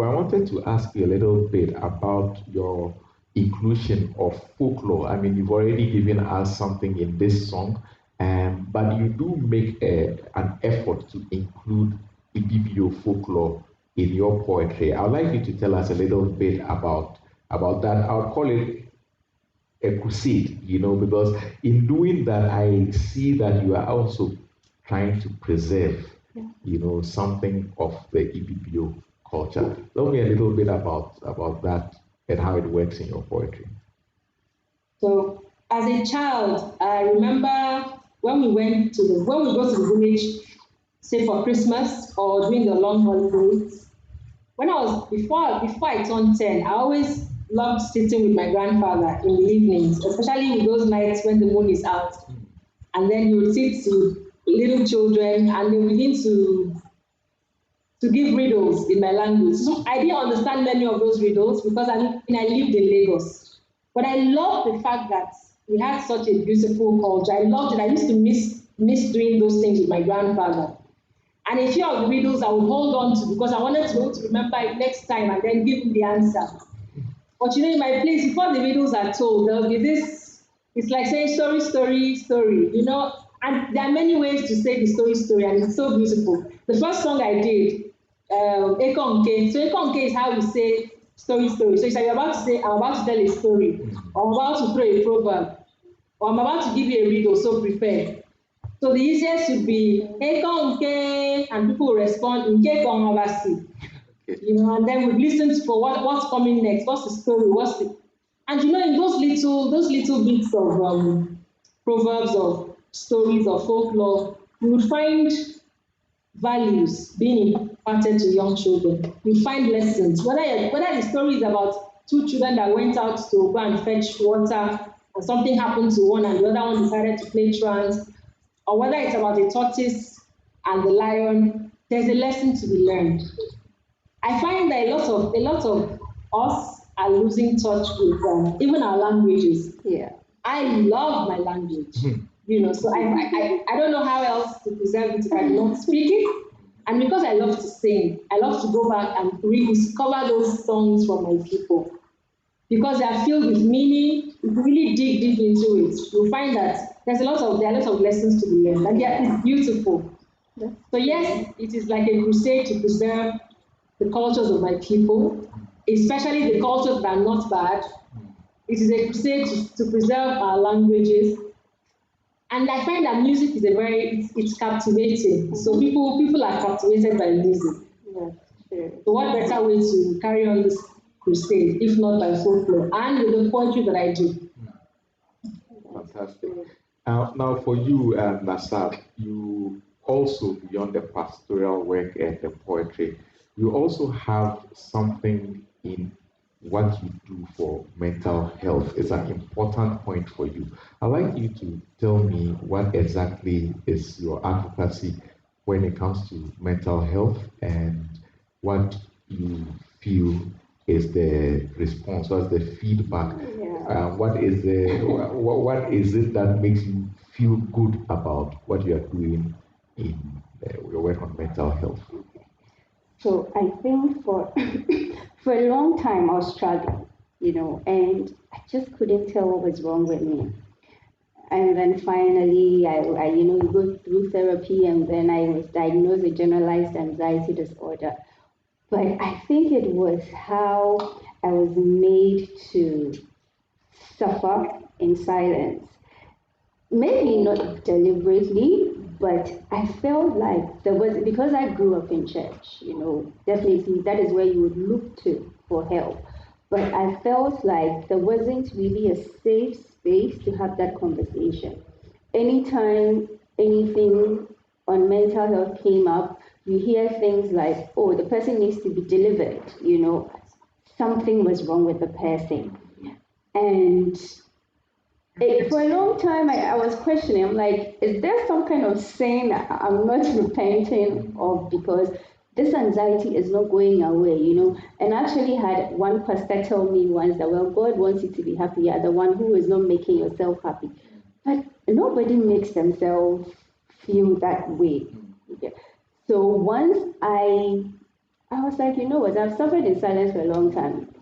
I wanted to ask you a little bit about your inclusion of folklore. I mean, you've already given us something in this song, but you do make an effort to include Ibibio folklore in your poetry. I'd like you to tell us a little bit about that. I would call it a crusade, because in doing that, I see that you are also trying to preserve, something of the Ibibio culture. Tell me a little bit about that and how it works in your poetry. So, as a child, I remember when we go to the village, say for Christmas or during the long holidays. Before I turned 10, I always loved sitting with my grandfather in the evenings, especially with those nights when the moon is out. And then you would sit with little children and they begin to give riddles in my language. So I didn't understand many of those riddles because I lived in Lagos. But I loved the fact that we had such a beautiful culture. I loved it. I used to miss doing those things with my grandfather. And a few of the riddles I would hold on to because I wanted to be able to remember it next time and then give him the answer. But in my place, before the riddles are told, there'll be this, it's like saying story, story, story, and there are many ways to say the story, and it's so beautiful. The first song I did, Ekonke. So Ekonke is how we say story. So it's like you're about to say, I'm about to tell a story, or I'm about to throw a proverb, or I'm about to give you a riddle, so prepare. So the easiest would be Ekonke, and people will respond, Nke DianaAbasi. And then we listen for what's coming next, what's the story, and in those little bits of proverbs or stories or folklore, you would find values being imparted to young children. You find lessons, whether the story is about two children that went out to go and fetch water, and something happened to one and the other one decided to play trance, or whether it's about the tortoise and the lion, there's a lesson to be learned. I find that a lot of us are losing touch with even our languages. Yeah. I love my language, so I don't know how else to preserve it if I do not speak it. And because I love to sing, I love to go back and rediscover those songs from my people. Because they are filled with meaning, if you really dig deep into it, you'll find that there are lots of lessons to be learned. And it's beautiful. So yes, it is like a crusade to preserve the cultures of my people, especially the cultures that are not bad. It is a crusade to preserve our languages. And I find that music is it's captivating. So people are captivated by music. Yeah, sure. So what better way to carry on this crusade, if not by folklore, and with the poetry that I do. Fantastic. Now for you, Nasab, you also, beyond the pastoral work and the poetry, you also have something in what you do for mental health. It's an important point for you. I'd like you to tell me what exactly is your advocacy when it comes to mental health and what you feel is the response, what's the feedback, what is it that makes you feel good about what you are doing in your work on mental health? So I think for for a long time I was struggling. and I just couldn't tell what was wrong with me. And then finally, I go through therapy, and then I was diagnosed with generalized anxiety disorder. But I think it was how I was made to suffer in silence. Maybe not deliberately, but I felt like there was, because I grew up in church, definitely that is where you would look to for help. But I felt like there wasn't really a safe space to have that conversation. Anytime anything on mental health came up, you hear things like, oh, the person needs to be delivered, something was wrong with the person. And for a long time, I was questioning. I'm like, is there some kind of sin I'm not repenting of, because this anxiety is not going away. And I actually had one pastor tell me once that, well, God wants you to be happy. You're the one who is not making yourself happy. But nobody makes themselves feel that way. Yeah. So once I was like, you know what, I've suffered in silence for a long time.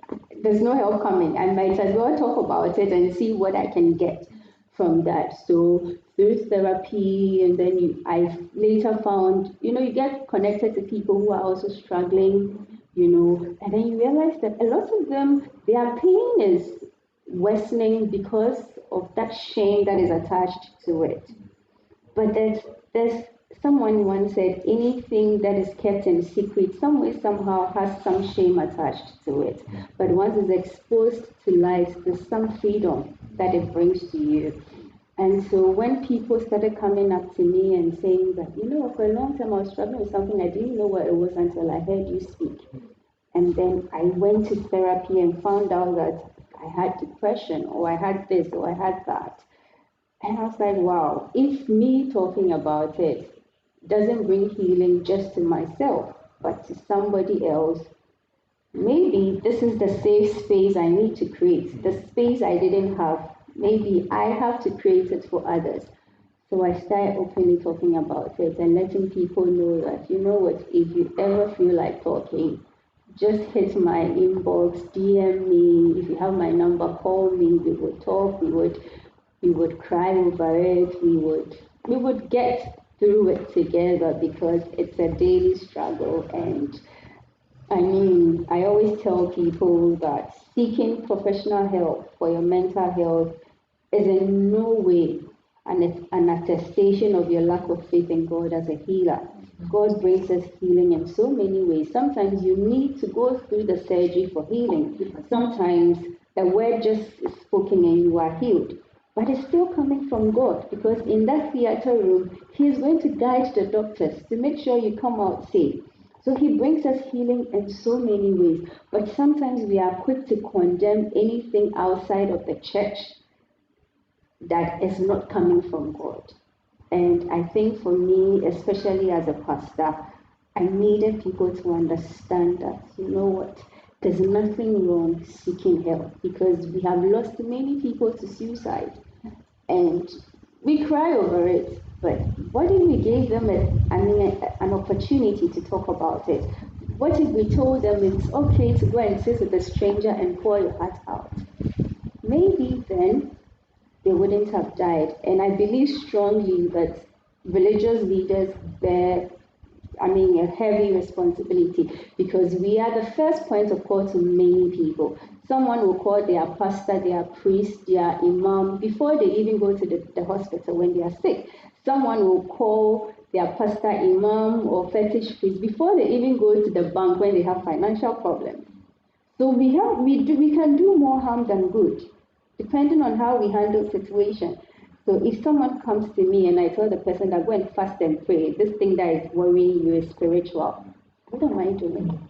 There's no help coming. I might as well talk about it and see what I can get from that. So through therapy, and then I later found, you get connected to people who are also struggling, and then you realize that a lot of them, their pain is worsening because of that shame that is attached to it. But there's someone once said anything that is kept in secret, some way, somehow has some shame attached to it. But once it's exposed to light, there's some freedom that it brings to you. And so when people started coming up to me and saying that, for a long time I was struggling with something, I didn't know what it was until I heard you speak. And then I went to therapy and found out that I had depression, or I had this, or I had that. And I was like, wow, if me talking about it doesn't bring healing just to myself, but to somebody else, maybe this is the safe space I need to create, the space I didn't have. Maybe I have to create it for others. So I started openly talking about it and letting people know that, if you ever feel like talking, just hit my inbox, DM me. If you have my number, call me. We would talk. We would cry over it. We would get through it together, because it's a daily struggle. And I mean, I always tell people that seeking professional help for your mental health is in no way an attestation of your lack of faith in God as a healer. God brings us healing in so many ways. Sometimes you need to go through the surgery for healing. Sometimes a word just is spoken and you are healed. But it's still coming from God, because in that theater room, He is going to guide the doctors to make sure you come out safe. So He brings us healing in so many ways. But sometimes we are quick to condemn anything outside of the church that is not coming from God. And I think for me, especially as a pastor, I needed people to understand that, there's nothing wrong seeking help, because we have lost many people to suicide. And we cry over it, but what if we gave them an opportunity to talk about it? What if we told them it's okay to go and sit with a stranger and pour your heart out? Maybe then they wouldn't have died. And I believe strongly that religious leaders bear, a heavy responsibility, because we are the first point of call to many people. Someone will call their pastor, their priest, their imam before they even go to the hospital when they are sick. Someone will call their pastor, imam, or fetish priest before they even go to the bank when they have financial problems. So we can do more harm than good, depending on how we handle situations. So if someone comes to me and I tell the person that go and fast and pray, this thing that is worrying you is spiritual, what am I doing?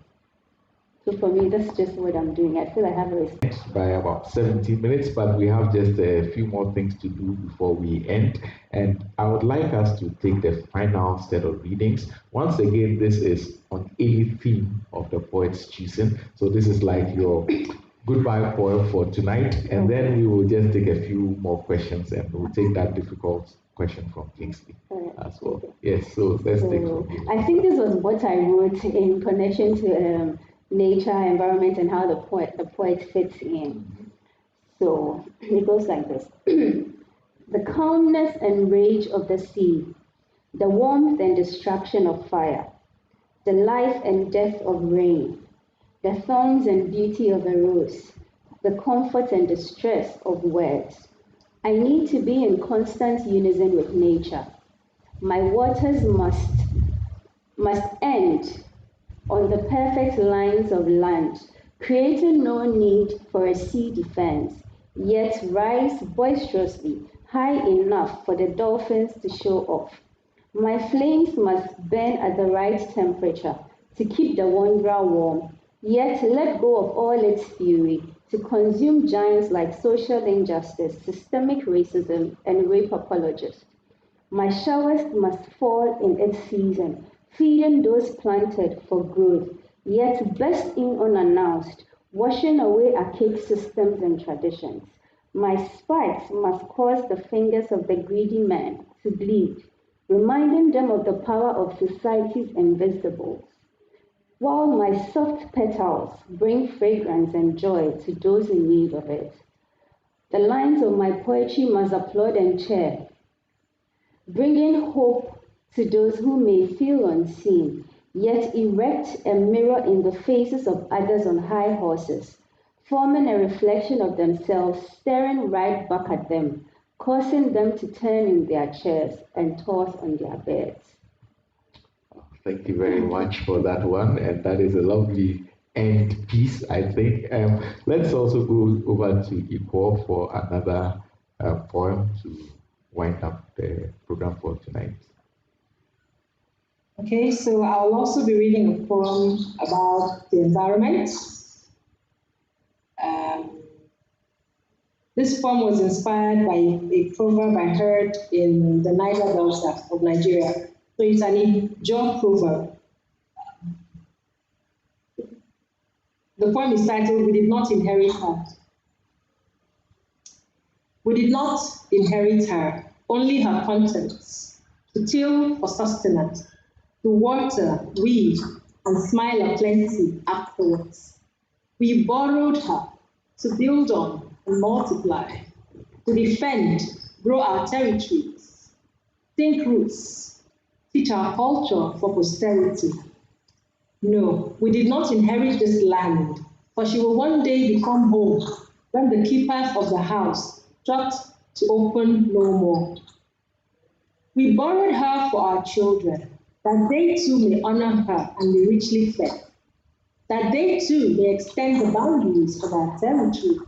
So for me, that's just what I'm doing. I feel I have a response. By about 17 minutes, but we have just a few more things to do before we end. And I would like us to take the final set of readings. Once again, this is on any theme of the poet's choosing. So this is like your goodbye poem for tonight, and then we will just take a few more questions, and we'll take that difficult question from Kingsley as well. Yes, so let's take from here. I think this was what I wrote in connection to nature, environment, and how the poet fits in. So it goes like this. The calmness and rage of the sea, the warmth and destruction of fire, the life and death of rain, the thorns and beauty of a rose, the comfort and distress of words. I need to be in constant unison with nature. My waters must end on the perfect lines of land, creating no need for a sea defense, yet rise boisterously high enough for the dolphins to show off. My flames must burn at the right temperature to keep the wanderer warm, yet let go of all its fury to consume giants like social injustice, systemic racism, and rape apologists. My showers must fall in its season, feeding those planted for growth, yet burst in unannounced, washing away archaic systems and traditions. My spikes must cause the fingers of the greedy man to bleed, reminding them of the power of society's invisibles, while my soft petals bring fragrance and joy to those in need of it. The lines of my poetry must applaud and cheer, bringing hope to those who may feel unseen, yet erect a mirror in the faces of others on high horses, forming a reflection of themselves, staring right back at them, causing them to turn in their chairs and toss on their beds. Thank you very much for that one, and that is a lovely end piece, I think. Let's also go over to Iquo for another poem to wind up the program for tonight. Okay, so I'll also be reading a poem about the environment. This poem was inspired by a proverb I heard in the Niger Delta of Nigeria. So it's an Ijaw proverb. The poem is titled, We Did Not Inherit Her. We did not inherit her, only her contents, to till for sustenance, to water, weed, and smile aplenty afterwards. We borrowed her to build on and multiply, to defend, grow our territories, think roots, teach our culture for posterity. No, we did not inherit this land, for she will one day become home when the keepers of the house trust to open no more. We borrowed her for our children, that they too may honor her and be richly fed, that they too may extend the boundaries of our territory,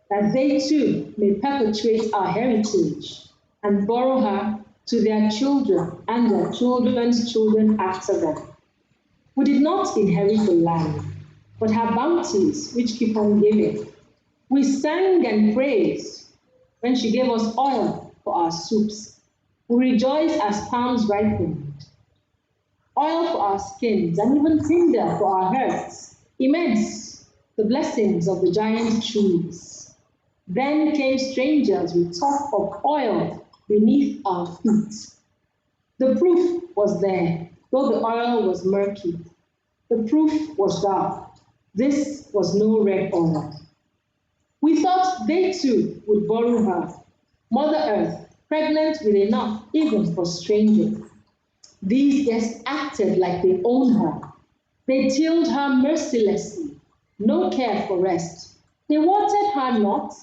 that they too may perpetuate our heritage and borrow her to their children and their children's children after them. We did not inherit the land, but her bounties which keep on giving. We sang and praised when she gave us oil for our soups. We rejoiced as palms ripened, oil for our skins, and even tinder for our hearths. Immense, the blessings of the giant trees. Then came strangers with talk of oil beneath our feet. The proof was there, though the oil was murky. The proof was dark. This was no red oil. We thought they too would borrow her, Mother Earth, pregnant with enough even for strangers. These guests acted like they owned her. They tilled her mercilessly, no care for rest. They watered her not.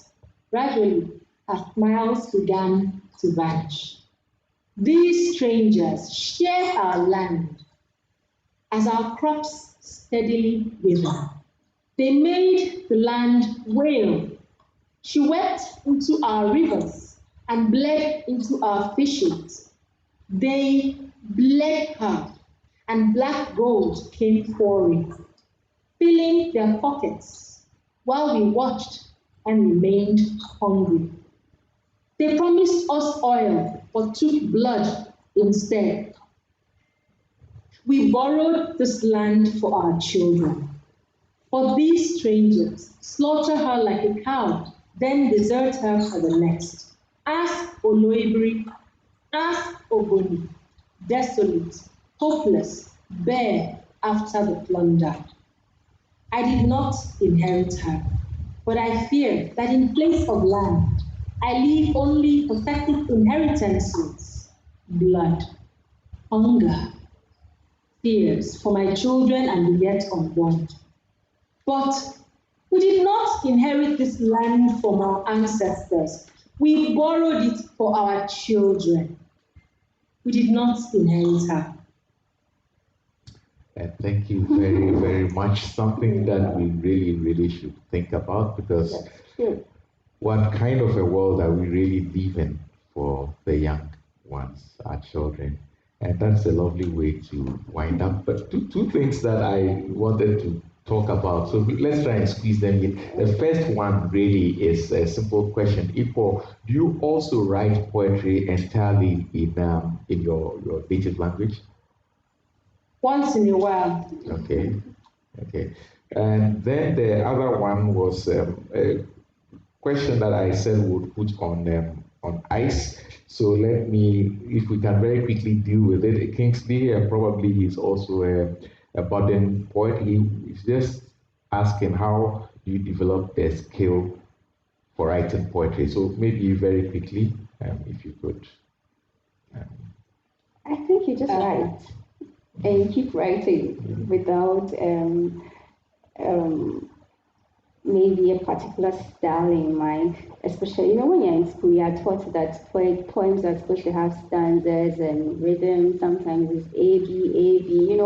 Gradually, her smiles began to vanish. These strangers shared our land as our crops steadily withered. They made the land wail. She wept into our rivers and bled into our fishes. They bled her, and black gold came pouring, filling their pockets, while we watched and remained hungry. They promised us oil, but took blood instead. We borrowed this land for our children. But these strangers slaughter her like a cow, then desert her for the next. Ask Oloibri, ask Ogoni, desolate, hopeless, bare after the plunder. I did not inherit her, but I fear that in place of land, I leave only pathetic inheritances, blood, hunger, tears for my children and the yet unborn. But we did not inherit this land from our ancestors. We borrowed it for our children. We did not inherit her. And thank you very, very much. Something that we really, really should think about, because one kind of a world that we really live in for the young ones, our children. And that's a lovely way to wind up. But two things that I wanted to talk about. So let's try and squeeze them in. The first one really is a simple question. Iquo, do you also write poetry entirely in your native language? Once in a while. Okay. And then the other one was a question that I said would put on ice. So let me, if we can very quickly deal with it. Kingsley, probably he's also a budding poet. He's just asking, how do you develop the skill for writing poetry? So maybe very quickly, if you could. I think you just write and keep writing without maybe a particular style in mind. Especially, when you're in school, you are taught that poems are supposed to have stanzas and rhythm. Sometimes it's A, B,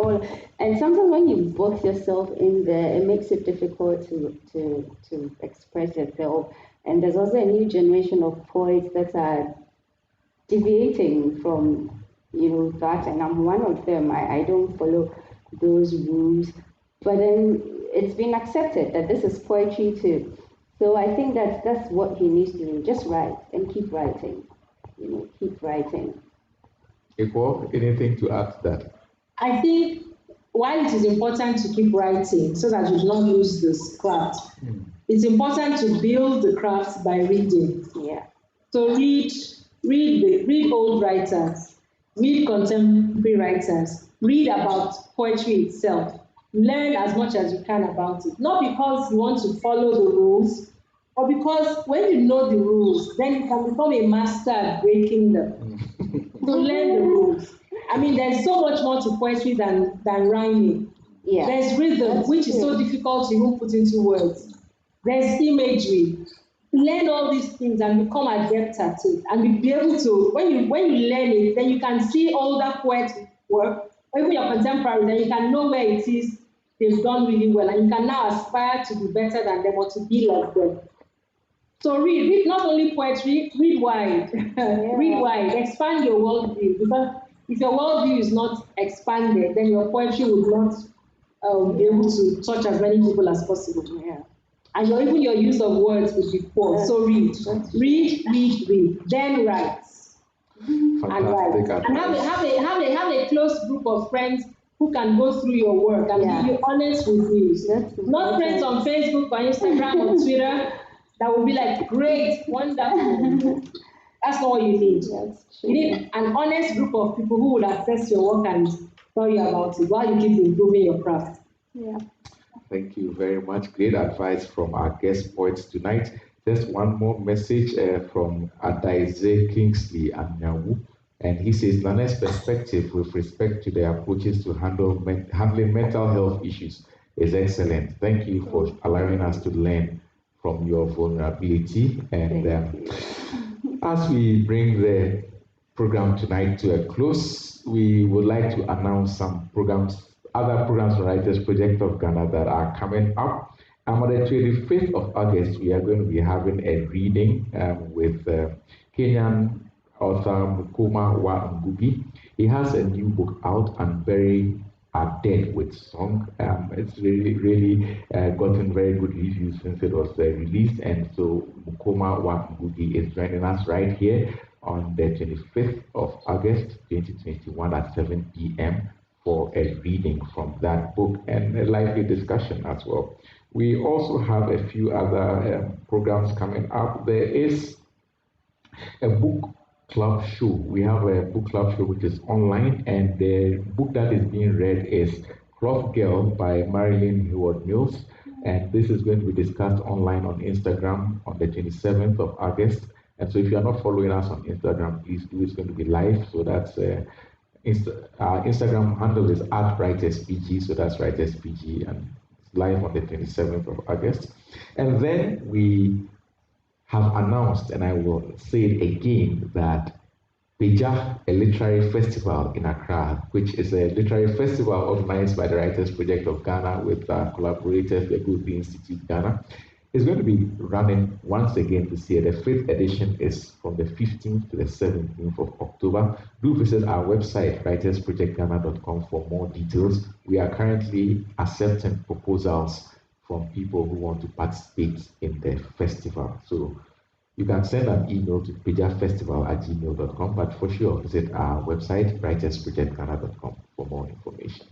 and sometimes when you box yourself in there, it makes it difficult to express yourself. And there's also a new generation of poets that are deviating from that, and I'm one of them. I don't follow those rules, but then it's been accepted that this is poetry too. So I think that's what he needs to do. Just write and keep writing. Keep writing. Iquo, anything to add to that? I think while it is important to keep writing so that you do not lose this craft, it's important to build the craft by reading. Yeah. So read old writers, read contemporary writers, read about poetry itself. Learn as much as you can about it. Not because you want to follow the rules, or because when you know the rules, then you can become a master at breaking them. So learn the rules. I mean, there's so much more to poetry than rhyming. Yeah. There's rhythm, which is so difficult to even put into words. There's imagery. Learn all these things and become adept at it, and be able to, when you learn it, then you can see older poets work, or even your contemporaries, and you can know where it is they've done really well, and you can now aspire to be better than them or to be like them. So read not only poetry, read wide. Read wide, expand your worldview, because if your worldview is not expanded, then your poetry would not be able to touch as many people as possible. Yeah. And even your use of words would be poor. So read, then write. And write. And have a close group of friends who can go through your work and give you honest reviews. Not friends on Facebook or Instagram or Twitter that will be like, great, wonderful. That's not what you need. You need an honest group of people who will assess your work and tell you about it while you keep improving your craft. Yeah. Thank you very much. Great advice from our guest poets tonight. Just one more message from Adaize Kingsley Anyawu. And he says, Nane's perspective with respect to the approaches to handling mental health issues is excellent. Thank you for allowing us to learn from your vulnerability. And as we bring the program tonight to a close, we would like to announce some other programs for Writers Project of Ghana that are coming up. On the 25th of August, we are going to be having a reading with Kenyan author Mukoma Wa Ngugi. He has a new book out, Unbury Are Dead with Song. It's really gotten very good reviews since it was released, and so Mukoma Wa Ngugi is joining us right here on the 25th of August 2021 at 7 p.m. for a reading from that book and a lively discussion as well. We also have a few other programs coming up. There is a book club show. We have a book club show which is online, and the book that is being read is Cloth Girl by Marilyn Heward Mills. And this is going to be discussed online on Instagram on the 27th of August. And so if you are not following us on Instagram, please do. It's going to be live. So that's Instagram handle is @WritersPG. So that's WritersPG, and it's live on the 27th of August. And then we have announced, and I will say it again, that Peja, a literary festival in Accra, which is a literary festival organized by the Writers Project of Ghana with collaborators, the Goethe-Institut Ghana, is going to be running once again this year. The 5th edition is from the 15th to the 17th of October. Do visit our website, writersprojectghana.com, for more details. We are currently accepting proposals from people who want to participate in the festival. So you can send an email to pejafestival@gmail.com, but for sure visit our website, writersprojectghana.com, for more information.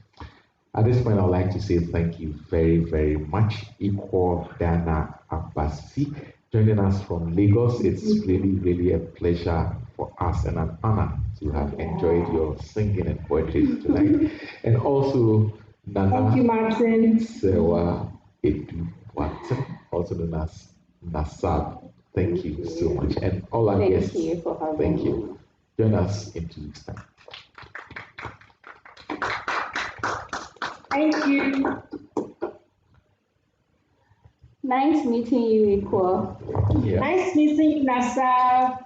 At this point, I'd like to say thank you very, very much, Iquo DianaAbasi, joining us from Lagos. It's really, really a pleasure for us and an honor to have enjoyed your singing and poetry tonight. And also, Nana Thank you, Martin. Serwaa, Adu-Boateng, also known as Nasab. Thank you so much. And all our guests, Thank you for having thank you. me. Join us in 2 weeks' time. Thank you. Nice meeting you, Iquo. Yeah. Nice meeting, Nasa.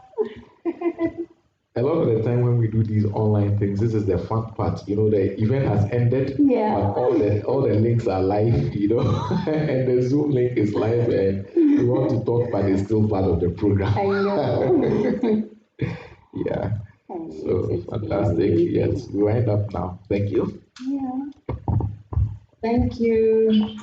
A lot of the time when we do these online things, this is the fun part. You know, the event has ended, Yeah. but all the links are live, you know, and the Zoom link is live, and we want to talk, but it's still part of the program. I know. Yeah. So It's fantastic. Yes, we wind up now. Thank you. Yeah. Thank you.